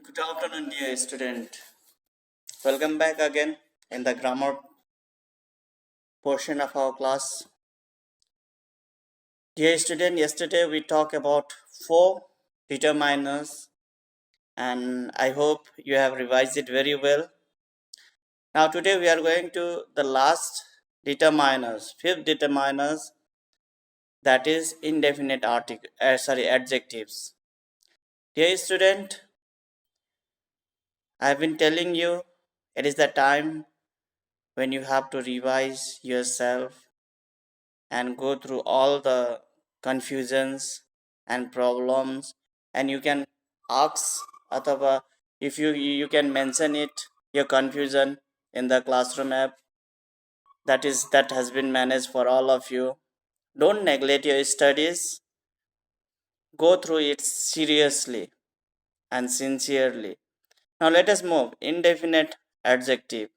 Good afternoon, dear student. Welcome back again in the grammar portion of our class. Dear student, yesterday we talked about four determiners and I hope you have revised it very well. Now today we are going to the last determiners, fifth determiners, that is indefinite adjectives. Dear student, I have been telling you it is the time when you have to revise yourself and go through all the confusions and problems, and you can ask अथवा if you can mention it your confusion in the classroom app that has been managed for all of you. Don't neglect your studies, go through it seriously and sincerely. Now let us move indefinite adjective.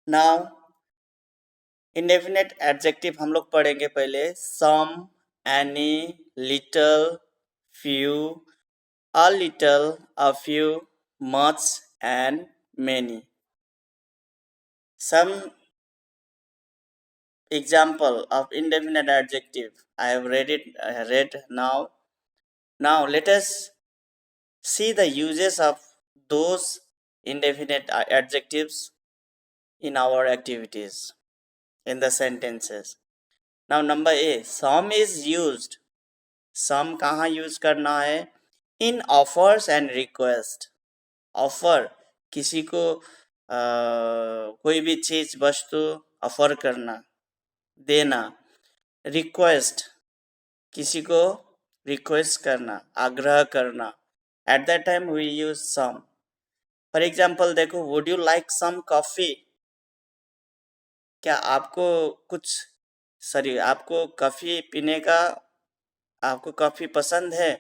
Now indefinite adjective हम लोग पढ़ेंगे पहले some, any, little, few, a little, a few, much, and many. Some example of indefinite adjective I have read now. Now let us see the uses of those indefinite adjectives in our activities in the sentences. Now number A, some is used. सम कहाँ use करना है? इन offers and request. Offer किसी को कोई भी चीज वस्तु offer करना, देना. रिक्वेस्ट किसी को रिक्वेस्ट करना, आग्रह करना. At that time we use some. For example देखो, would you like some coffee? क्या आपको आपको कॉफी पीने का, आपको कॉफी पसंद है?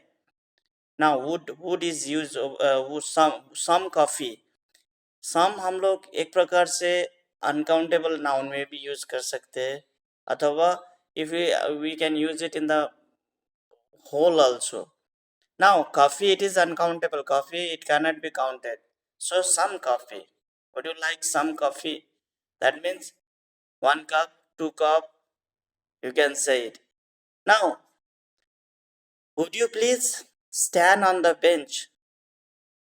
Now would is use some coffee. Some हम लोग एक प्रकार से अनकाउंटेबल नाउन में भी यूज कर सकते हैं, अथवा if we can use it in the whole also. Now coffee, it is uncountable. Coffee, it cannot be counted. So some coffee. Would you like some coffee? That means 1 cup, 2 cup, you can say it. Now would you please stand on the bench?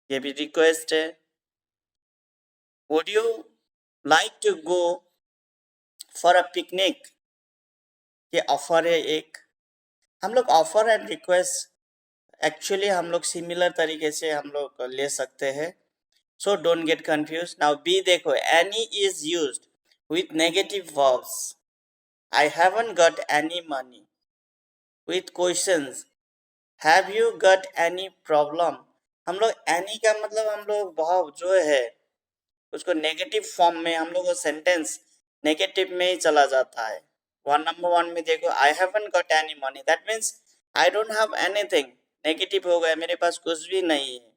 ये भी request है. Would you like to go for a picnic? ये offer है एक. हम लोग offer and request actually हम लोग सिमिलर तरीके से हम लोग ले सकते हैं. So don't get confuse. Now B देखो, any is used with negative verbs. I haven't got any money. With questions, have you got any problem. हम लोग एनी का मतलब हम लोग भाव जो है उसको नेगेटिव फॉर्म में हम लोग सेंटेंस नेगेटिव में ही चला जाता है. नंबर 1 में देखो, आई haven't got any money. That means I don't have anything. Negative हो गया, मेरे पास कुछ भी नहीं है.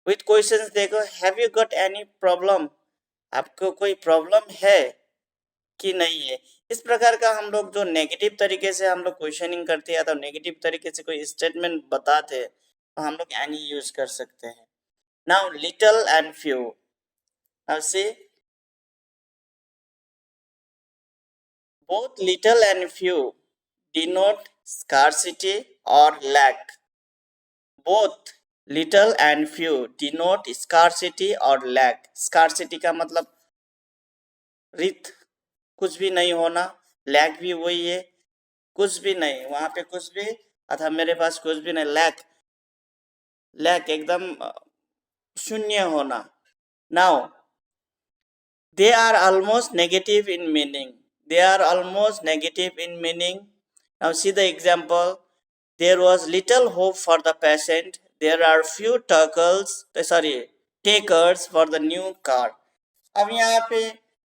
विथ क्वेश्चंस देखो, have you got any problem. आपको कोई प्रॉब्लम है कि नहीं है. इस प्रकार का हम लोग जो नेगेटिव तरीके से हम लोग क्वेश्चनिंग करते हैं, तो नेगेटिव तरीके से कोई स्टेटमेंट बताते हैं, तो हम लोग एनी यूज कर सकते हैं. Now little and few. Now see, both little and few denote scarcity or lack. Both little and few denote scarcity or lack. Scarcity का मतलब रित, कुछ भी नहीं होना. लैक भी वही है, कुछ भी नहीं, वहां पे कुछ भी अथवा मेरे पास कुछ भी नहीं. लैक एकदम शून्य होना. Now they are almost negative in meaning. They are almost negative in meaning. Now see the example. There was little hope for the patient. There are few takers for the new car. अब यहाँ पे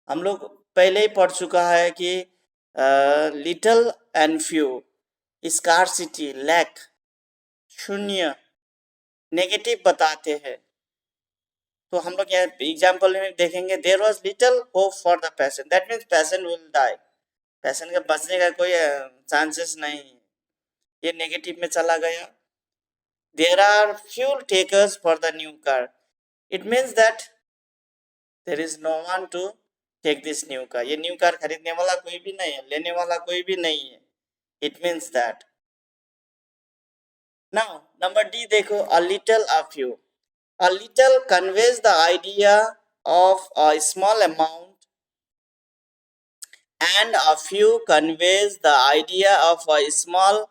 हम लोग पहले ही पढ़ चुका है कि little and few, scarcity, lack, शून्य, नेगेटिव बताते हैं. तो हम लोग यहाँ एग्जाम्पल में देखेंगे, there was little hope for the patient. That means patient will die. Patient के बचने का कोई चांसेस नहीं है. ये नेगेटिव में चला गया. there are few takers for the new car. It means that there is no one to take this new car. ये न्यू कार खरीदने वाला कोई भी नहीं है, लेने वाला कोई भी नहीं है. It means that. Now number D देखो, a little, a few. A little conveys the idea of a small amount, and a few conveys the idea of a small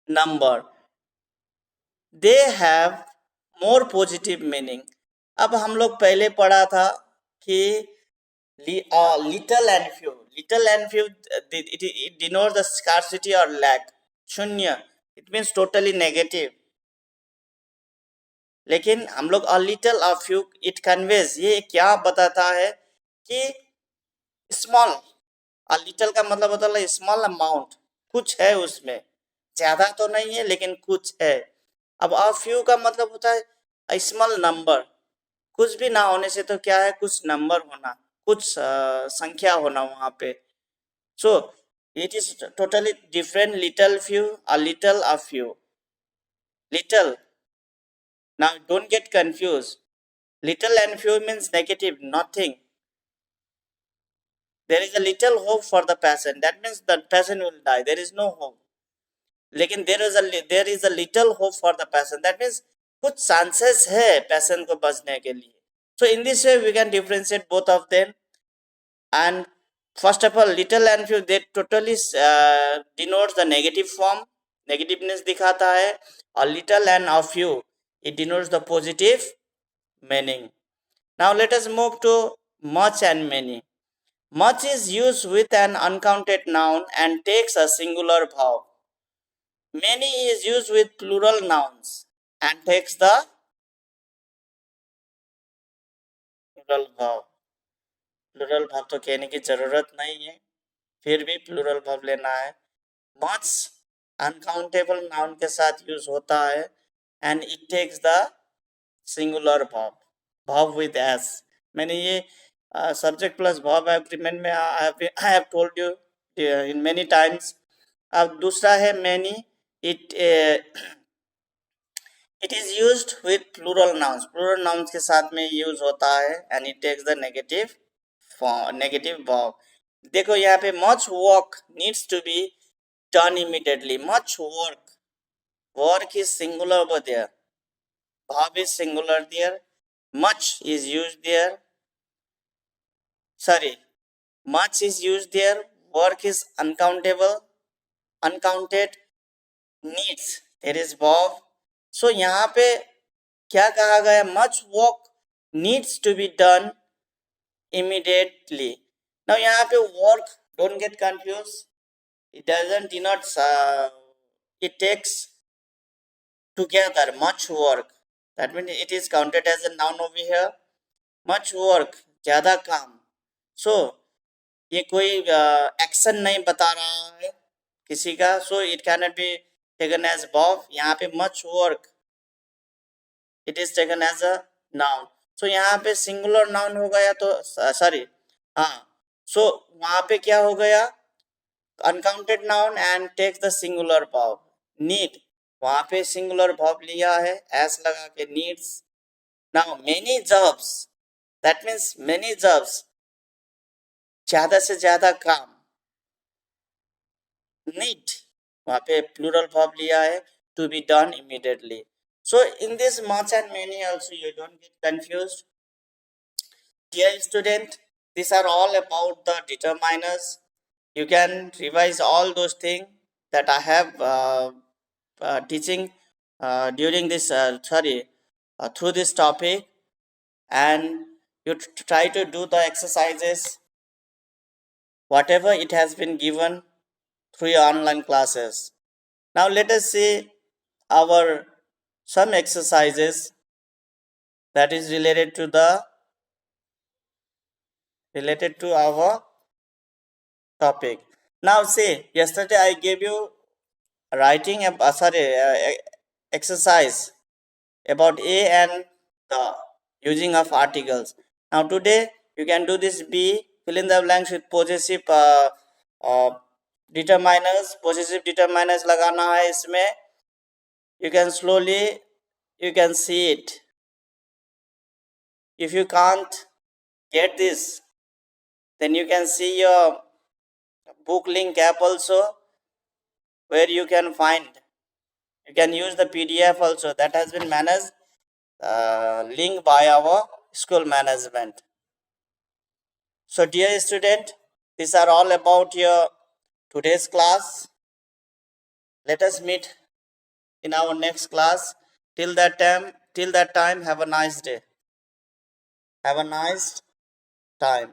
number. They have more positive meaning. अब हम लोग पहले पढ़ा था कि little and few. Little and few, it denotes the scarcity or lack. शून्य, it means totally negative. लेकिन हम लोग a little, a few, it conveys, ये क्या बताता है कि small. a little का मतलब होता है small amount, कुछ है उसमें, ज्यादा तो नहीं है लेकिन कुछ है. अब a few का मतलब होता है a small number, कुछ भी ना होने से तो क्या है, कुछ नंबर होना, कुछ संख्या होना वहां पे. So it is totally different. Little, few, a little, a few. Little. Now don't get confused. Little and few means negative, nothing. There is a little hope for the patient. That means the patient will die. There is no hope. लेकिन there is a little hope for the patient. That means कुछ chances है patient को बचने के लिए. So in this way we can differentiate both of them. And first of all, little and few, they totally denotes the negative form. Negativeness दिखाता है. A little and a few, it denotes the positive meaning. Now let us move to much and many. Much is used with an uncounted noun and takes a singular verb. Many is used with plural nouns and takes the plural verb. Plural भाव तो कहने की जरूरत नहीं है, फिर भी plural भाव लेना है. मच अनकाउंटेबल नाउन के साथ यूज होता है and it takes the singular भाव, भाव विद एस. मैंने ये सब्जेक्ट प्लस भाव एग्रीमेंट में I have told you in many times. अब दूसरा है many. It is used with plural nouns. Plural nouns के साथ में यूज होता है and it takes the negative verb. देखो यहाँ पे much work needs to be done immediately. Much work is singular over there, verb is singular there, much is used there, much is used there, work is uncounted, needs, there is verb. So यहाँ पे क्या कहा गया, much work needs to be done immediately. Now यहाँ पे work, don't get confused, it doesn't denote it takes together much work. That means it is counted as a noun over here. Much work, ज्यादा काम. So ये कोई action नहीं बता रहा है किसी का, so it cannot be taken as verb. यहाँ पे much work, it is taken as a noun. So यहाँ पे सिंगुलर नाउन हो गया तो so वहां पे क्या हो गया, uncounted noun and takes the singular verb. Need, वहां पे सिंगुलर वर्ब लिया है, एस लगा के needs. Now many jobs, that means many jobs, ज्यादा से ज्यादा काम. नीड, वहां पे प्लूरल वर्ब लिया है, to be done immediately. So in this much and many also you don't get confused. Dear student, these are all about the determiners. You can revise all those things that I have teaching during this through this topic, and you try to do the exercises whatever it has been given through your online classes. Now let us see our some exercises that is related to our topic. Now see, yesterday I gave you writing exercise about a and the using of articles. Now today you can do this B, fill in the blanks with possessive determiners. Possessive determiners लगाना है इसमें. You can slowly, you can see it. If you can't get this, then you can see your book link app also, where you can find, you can use the PDF also that has been managed, linked by our school management. So dear student, these are all about your today's class. Let us meet in our next class. Till that time, have a nice day. Have a nice time.